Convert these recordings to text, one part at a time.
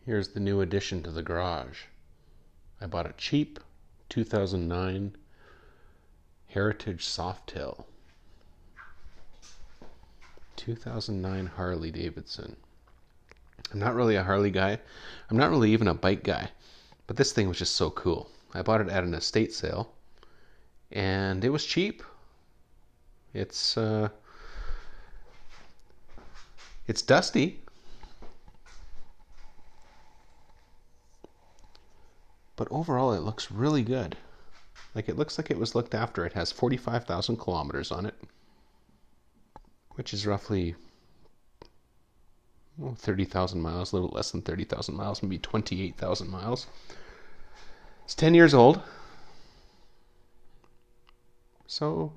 Here's the new addition to the garage. I bought a cheap 2009 Heritage Softail. 2009 Harley Davidson. I'm not really a Harley guy. I'm not really even a bike guy. But this thing was just so cool. I bought it at an estate sale. And it was cheap. It's dusty. But overall, it looks really good. Like, it looks like it was looked after. It has 45,000 kilometers on it, which is roughly 30,000 miles, a little less than 30,000 miles, maybe 28,000 miles. It's 10 years old. So,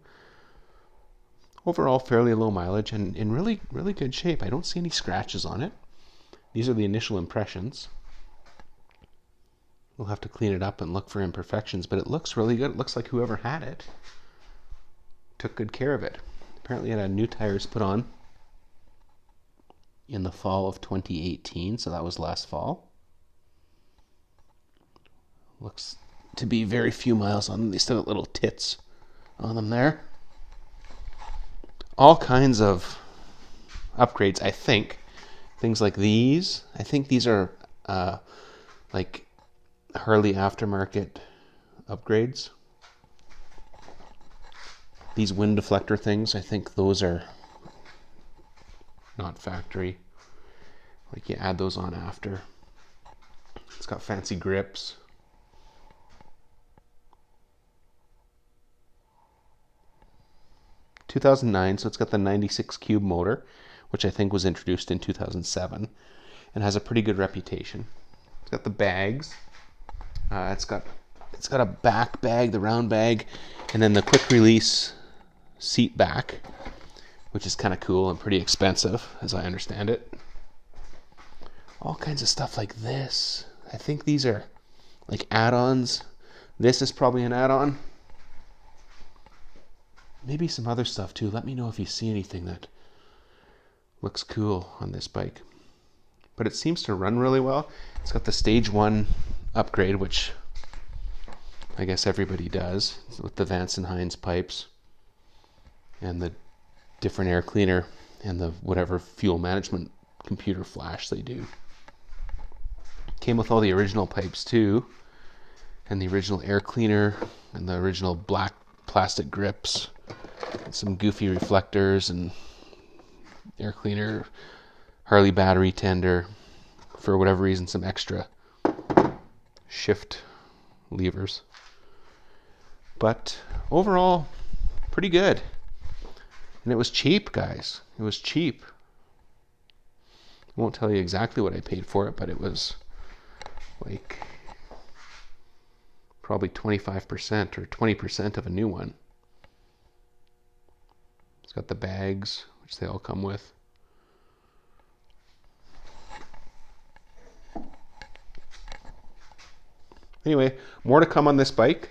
overall, fairly low mileage and in really, really good shape. I don't see any scratches on it. These are the initial impressions. We'll have to clean it up and look for imperfections, but it looks really good. It looks like whoever had it took good care of it. Apparently it had new tires put on in the fall of 2018, so that was last fall. Looks to be very few miles on them. They still got little tits on them there. All kinds of upgrades, I think. Things like these. I think these are like Harley aftermarket upgrades. These wind deflector things, I think those are not factory. Like, you add those on after. It's got fancy grips. (2009), so it's got the 96 cube motor, which I think was introduced in 2007, and has a pretty good reputation. It's got the bags. It's got a back bag, the round bag, and then the quick release seat back, which is kind of cool and pretty expensive, as I understand it. All kinds of stuff like this. I think these are like add-ons. This is probably an add-on. Maybe some other stuff too. Let me know if you see anything that looks cool on this bike. But it seems to run really well. It's got the stage 1 upgrade, which I guess everybody does, with the Vance and Hines pipes and the different air cleaner and the whatever fuel management computer flash they do. Came with all the original pipes too, and the original air cleaner and the original black plastic grips and some goofy reflectors and air cleaner, Harley battery tender, for whatever reason some extra shift levers. But overall, pretty good. And it was cheap, guys. It was cheap. I won't tell you exactly what I paid for it, but it was like probably 25% or 20% of a new one. It's got the bags, which they all come with. Anyway, more to come on this bike.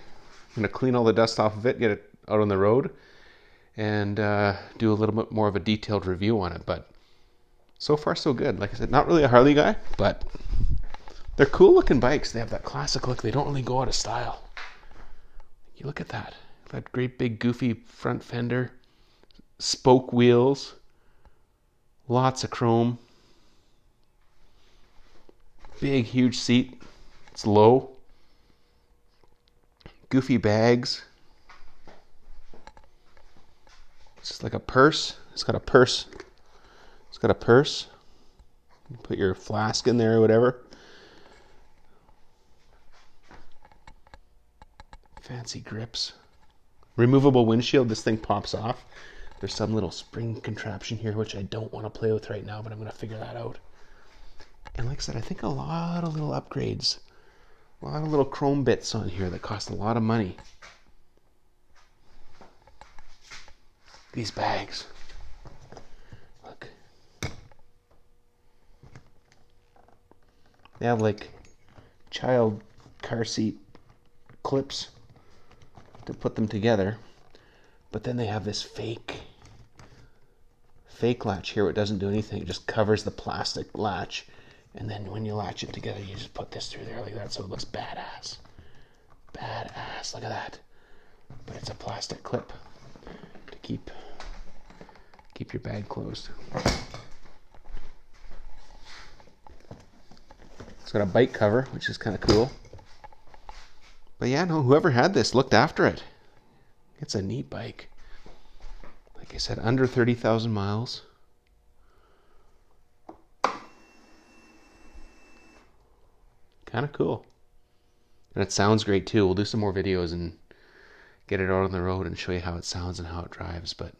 I'm going to clean all the dust off of it, get it out on the road, and do a little bit more of a detailed review on it. But so far, so good. Like I said, not really a Harley guy, but they're cool looking bikes. They have that classic look. They don't really go out of style. You look at that. That great big goofy front fender, spoke wheels, lots of chrome, big huge seat. It's low. Goofy bags. It's just like a purse. It's got a purse. It's got a purse. You put your flask in there or whatever. Fancy grips. Removable windshield. This thing pops off. There's some little spring contraption here, which I don't want to play with right now, but I'm going to figure that out. And like I said, I think a lot of little upgrades. A lot of little chrome bits on here that cost a lot of money. These bags. Look. They have like child car seat clips to put them together. But then they have this fake latch here. It doesn't do anything. It just covers the plastic latch And then when you latch it together, you just put this through there like that, so it looks badass. Badass, look at that. But it's a plastic clip to keep your bag closed. It's got a bike cover, which is kind of cool. But yeah, no, whoever had this looked after it. It's a neat bike. Like I said, under 30,000 miles. Kind of cool. And it sounds great too. We'll do some more videos and get it out on the road and show you how it sounds and how it drives. But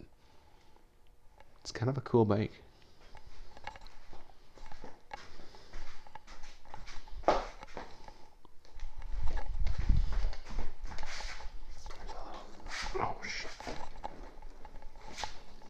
it's kind of a cool bike.